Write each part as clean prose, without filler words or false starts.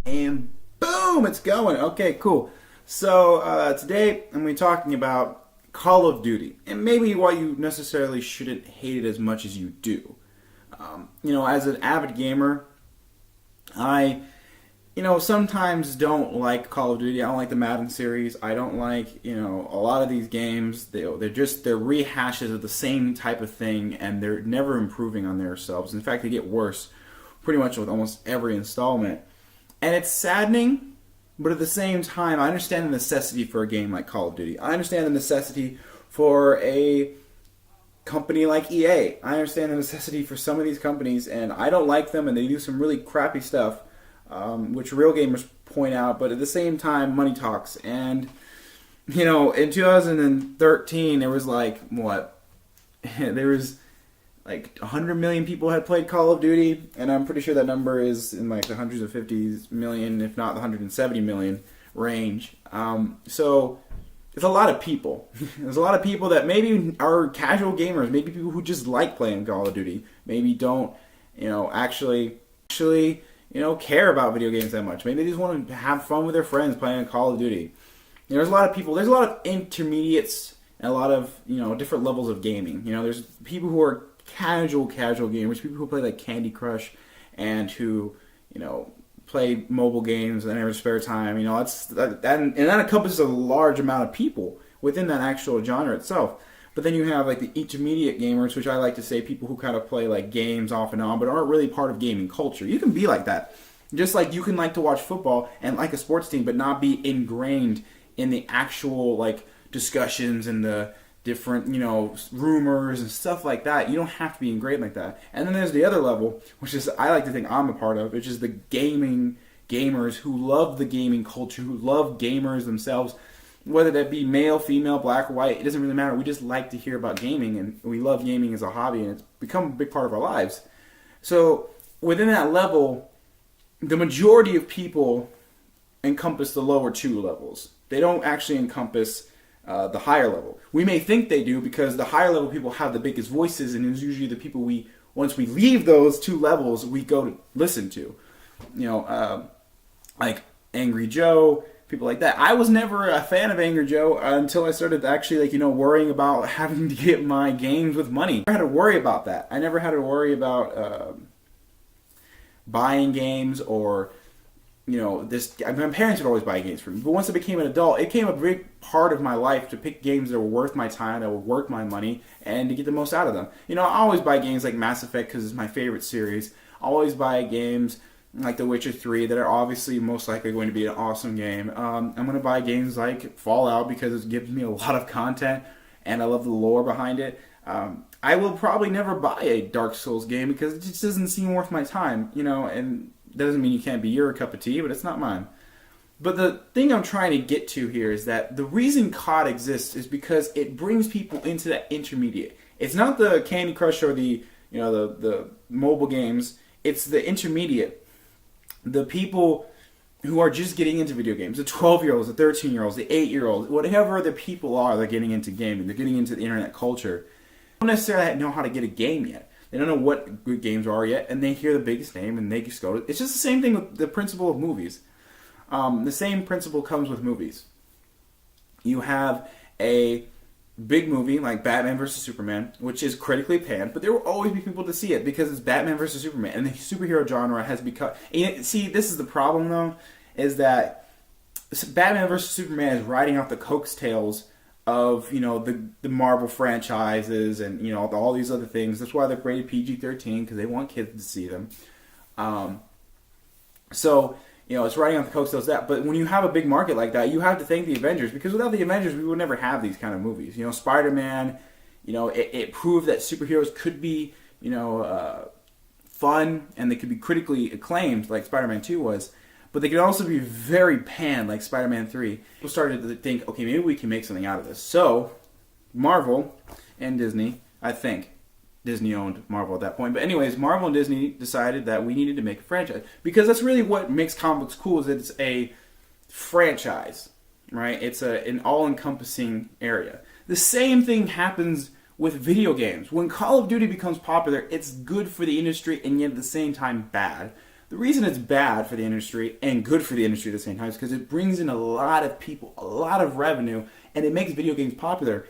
And boom, it's going. Okay, cool. So today I'm going to be talking about Call of Duty and maybe why you necessarily shouldn't hate it as much as you do. As an avid gamer, I, sometimes don't like Call of Duty. I don't like the Madden series. I don't like, a lot of these games. They're rehashes of the same type of thing, and they're never improving on themselves. In fact, they get worse pretty much with almost every installment. And it's saddening, but at the same time, I understand the necessity for a game like Call of Duty. I understand the necessity for a company like EA. I understand the necessity for some of these companies, and I don't like them, and they do some really crappy stuff, which real gamers point out, but at the same time, money talks. And, in 2013, there was there was like 100 million people had played Call of Duty, and I'm pretty sure that number is in like the hundreds of 50 million, if not the 170 million range. So it's a lot of people. There's a lot of people that maybe are casual gamers, maybe people who just like playing Call of Duty, maybe don't, actually, care about video games that much. Maybe they just want to have fun with their friends playing Call of Duty. There's a lot of people. There's a lot of intermediates and a lot of different levels of gaming. There's people who are casual gamers, people who play like Candy Crush, and who play mobile games in their spare time. That encompasses a large amount of people within that actual genre itself. But then you have like the intermediate gamers, which I like to say people who kind of play like games off and on, but aren't really part of gaming culture. You can be like that, just like you can like to watch football and like a sports team, but not be ingrained in the actual like discussions and the different, rumors and stuff like that. You don't have to be ingrained like that. And then there's the other level, which is I like to think I'm a part of, which is the gamers who love the gaming culture, who love gamers themselves, whether that be male, female, black or white. It doesn't really matter. We just like to hear about gaming, and we love gaming as a hobby, and it's become a big part of our lives. So within that level, the majority of people encompass the lower two levels. They don't actually encompass the higher level. We may think they do because the higher level people have the biggest voices, and it's usually the people once we leave those two levels, we go to listen to. Like Angry Joe, people like that. I was never a fan of Angry Joe until I started actually worrying about having to get my games with money. I never had to worry about that. I never had to worry about buying games or my parents would always buy games for me, but once I became an adult, it became a big part of my life to pick games that were worth my time, that were worth my money, and to get the most out of them. I always buy games like Mass Effect because it's my favorite series. I always buy games like The Witcher 3 that are obviously most likely going to be an awesome game. I'm going to buy games like Fallout because it gives me a lot of content, and I love the lore behind it. I will probably never buy a Dark Souls game because it just doesn't seem worth my time, and that doesn't mean you can't be your cup of tea, but it's not mine. But the thing I'm trying to get to here is that the reason COD exists is because it brings people into that intermediate. It's not the Candy Crush or the mobile games. It's the intermediate. The people who are just getting into video games, the 12-year-olds, the 13-year-olds, the 8-year-olds, whatever the people are, they're getting into gaming. They're getting into the internet culture. They don't necessarily know how to get a game yet. They don't know what good games are yet, and they hear the biggest name, and they just go to... It's just the same thing with the principle of movies. The same principle comes with movies. You have a big movie like Batman vs. Superman, which is critically panned, but there will always be people to see it because it's Batman vs. Superman, and the superhero genre has become... See, this is the problem, though, is that Batman vs. Superman is riding off the coattails of the Marvel franchises and all these other things. That's why they're rated PG-13 because they want kids to see them. So it's riding on the coattails of that. But when you have a big market like that, you have to thank the Avengers because without the Avengers, we would never have these kind of movies. Spider-Man, it proved that superheroes could be fun and they could be critically acclaimed like Spider-Man 2 was. But they could also be very panned, like Spider-Man 3. People started to think, okay, maybe we can make something out of this. So, Marvel and Disney, I think, Disney owned Marvel at that point. But anyways, Marvel and Disney decided that we needed to make a franchise. Because that's really what makes comic books cool, is that it's a franchise, right? It's an all-encompassing area. The same thing happens with video games. When Call of Duty becomes popular, it's good for the industry and yet at the same time bad. The reason it's bad for the industry and good for the industry at the same time is because it brings in a lot of people, a lot of revenue, and it makes video games popular.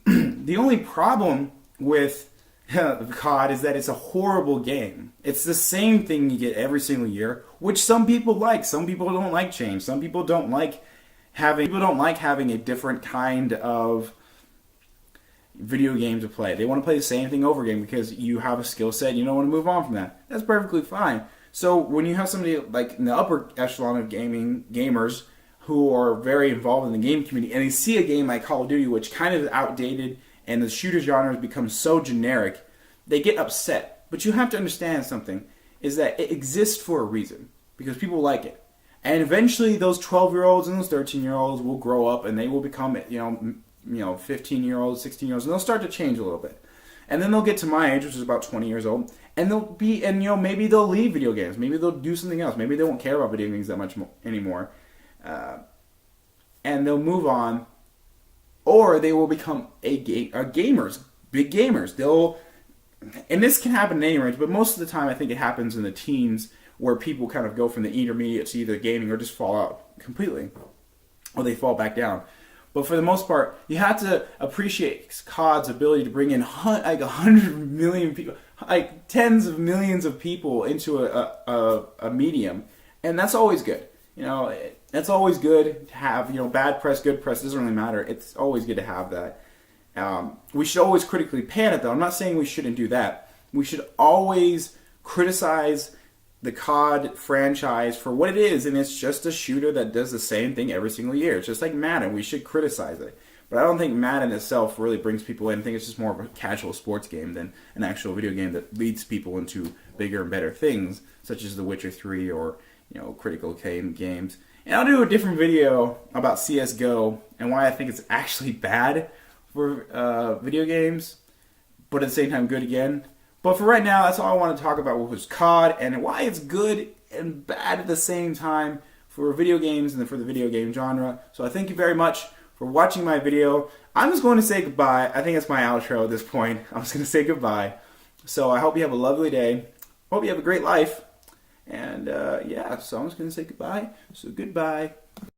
The only problem with COD is that it's a horrible game. It's the same thing you get every single year, which some people like. Some people don't like change. Some people don't like having a different kind of video game to play. They want to play the same thing over again because you have a skill set and you don't want to move on from that. That's perfectly fine. So when you have somebody like in the upper echelon of gamers who are very involved in the game community and they see a game like Call of Duty, which kind of is outdated and the shooter genre has become so generic, they get upset. But you have to understand something, is that it exists for a reason, because people like it. And eventually those 12-year-olds and those 13-year-olds will grow up and they will become, 15-year-olds, 16-year-olds, and they'll start to change a little bit. And then they'll get to my age, which is about 20 years old, and maybe they'll leave video games. Maybe they'll do something else. Maybe they won't care about video games that much anymore. And they'll move on, or they will become gamers, big gamers. And this can happen in any range, but most of the time I think it happens in the teens, where people kind of go from the intermediate to either gaming or just fall out completely, or they fall back down. But for the most part, you have to appreciate COD's ability to bring in like 100 million people, like tens of millions of people into a medium, and that's always good. That's always good to have. Bad press, good press, doesn't really matter. It's always good to have that. We should always critically pan it, though. I'm not saying we shouldn't do that. We should always criticize the COD franchise for what it is, and it's just a shooter that does the same thing every single year. It's just like Madden. We should criticize it. But I don't think Madden itself really brings people in. I think it's just more of a casual sports game than an actual video game that leads people into bigger and better things, such as The Witcher 3 or critical acclaim games. And I'll do a different video about CSGO and why I think it's actually bad for video games, but at the same time good again. But for right now, that's all I want to talk about, was COD and why it's good and bad at the same time for video games and for the video game genre. So I thank you very much for watching my video. I'm just going to say goodbye. I think it's my outro at this point. I'm just going to say goodbye. So I hope you have a lovely day. Hope you have a great life. And so I'm just going to say goodbye. So goodbye.